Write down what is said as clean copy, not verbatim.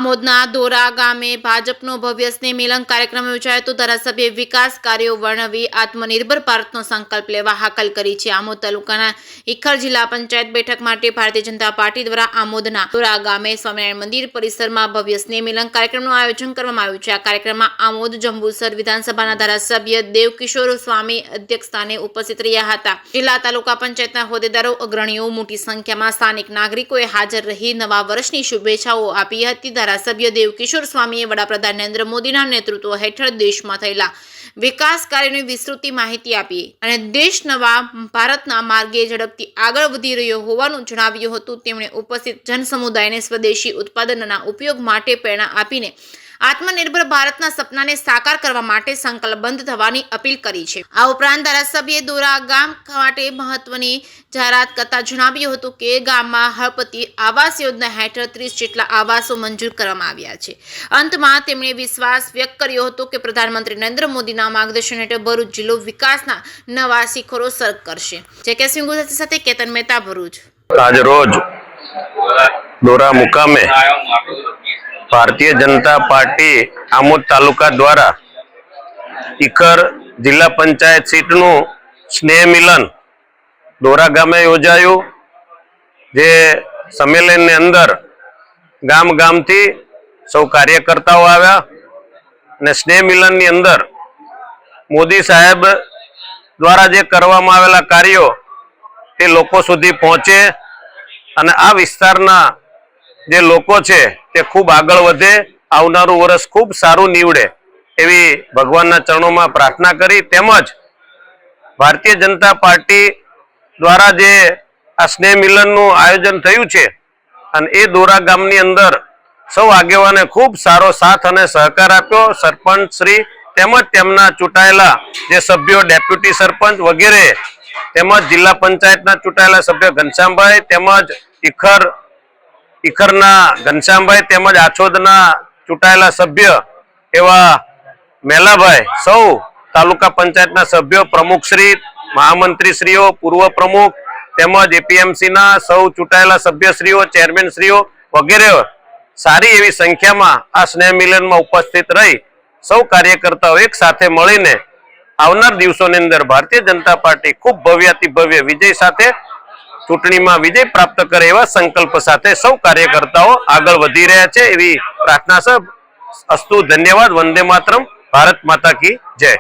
આમોદના દોરા ગામે ભાજપનો ભવ્ય સ્નેહ મિલન કાર્યક્રમ યોજાયો હતો। ધારાસભ્ય વિકાસ કાર્યો વર્ણવી આત્મનિર્ભર ભારતનો સંકલ્પ લેવા હાકલ કરી છે। આમોદ તાલુકાના ઇખર જિલ્લા પંચાયત બેઠક માટે ભારતીય જનતા પાર્ટી દ્વારા આમોદના દોરા ગામે સ્વામિનારાયણ મંદિર પરિસરમાં ભવ્ય સ્નેહ મિલન કાર્યક્રમનું આયોજન કરવામાં આવ્યું છે। આ કાર્યક્રમમાં આમોદ જંબુસર વિધાનસભાના ધારાસભ્ય દેવકિશોર સ્વામી અધ્યક્ષસ્થાને ઉપસ્થિત રહ્યા હતા। જિલ્લા તાલુકા પંચાયતના હોદ્દેદારો, અગ્રણીઓ, મોટી સંખ્યામાં સ્થાનિક નાગરિકોએ હાજર રહી નવા વર્ષની શુભેચ્છાઓ આપી હતી। ધારાસભ્ય દેવકિશોર સ્વામીએ વડાપ્રધાન નરેન્દ્ર મોદીના નેતૃત્વ હેઠળ દેશમાં થયેલા વિકાસ કાર્યોની વિસ્તૃત માહિતી આપી અને દેશ નવા ભારતના માર્ગે ઝડપથી આગળ વધી રહ્યો હોવાનું જણાવ્યું હતું। તેમણે ઉપસ્થિત જનસમુદાયને સ્વદેશી ઉત્પાદનના ઉપયોગ માટે પ્રેરણા આપીને આત્મનિર્ભર ભારતના સપનાને સાકાર કરવા માટે સંકલ્પબદ્ધ થવાની અપીલ કરી છે। આ ઉપરાંત ધારાસભ્યએ દોરા ગામ માટે મહત્વની જાહેરાત કરતા જણાવ્યું હતું કે ગામમાં હળપતિ આવાસ યોજના હેઠળ 30 જેટલા આવાસો મંજૂર કરવામાં આવ્યા છે। અંતમાં તેમણે વિશ્વાસ વ્યક્ત કર્યો હતો કે પ્રધાનમંત્રી નરેન્દ્ર મોદીના માર્ગદર્શન હેઠળ ભરૂચ જિલ્લો વિકાસના નવા શિખરો સર કરશે। જેકે સિંહ ગુજરાતી સાથે કેતન મહેતા, ભરૂચ। આજ રોજ દોરા મુકામે भारतीय जनता पार्टी आमोद तालुका द्वारा इखर जिला पंचायत सीट नु स्नेह मिलन दौरा गामे योजायु। जे सम्मेलन ने अंदर गाम गाम थी सौ कार्यकर्ताओ आव्या ने स्नेह मिलन नी अंदर मोदी साहेब द्वारा जे करवामां आवेला कार्यो ते लोको सुधी पहोंचे अने आ विस्तारना जे लोको छे ते खूब आगळ वधे, आवनारू वर्ष खूब सारू निवडे एवी भगवानना चरणोमां प्रार्थना करी। तेमज भारतीय जनता पार्टी द्वारा जे आ स्नेह मिलननुं आयोजन थयुं छे अने ए दोरा गामनी अंदर सौ आगेवाने खूब सारो साथ अने सहकार आप्यो। सरपंच श्री तेमज तेमना चूंटायेला जे सभ्यो, डेप्यूटी सरपंच वगैरे तेमज जिल्ला पंचायतना चूंटायेला सभ्य घनश्यामभाई तेमज इखरना घनश्यामभाई तेमज आछोदना चूंटायेला सभ्य एवा मेलाभाई, सौ तालुका पंचायतना सभ्यो, प्रमुखश्री, महामंत्रीश्रीओ, पूर्व प्रमुख तेमज एपीएमसी ना सौ चूंटायेला सभ्यश्रीओ, चेरमेनश्रीओ वगैरे सारी एवी संख्यामां आ स्नेह मिलनमां उपस्थित रही सौ कार्यकर्ताओ एक साथे मळीने आवनार दिवसोनी अंदर भारतीय जनता पार्टी खूब भव्याति भव्य विजय साथे चूंटणी में विजय प्राप्त करे एवा संकल्प साथे सौ कार्यकर्ताओ आगळ वधी रह्या छे एवी प्रार्थना छे। अस्तु, धन्यवाद। वंदे मातरम। भारत माता की जय।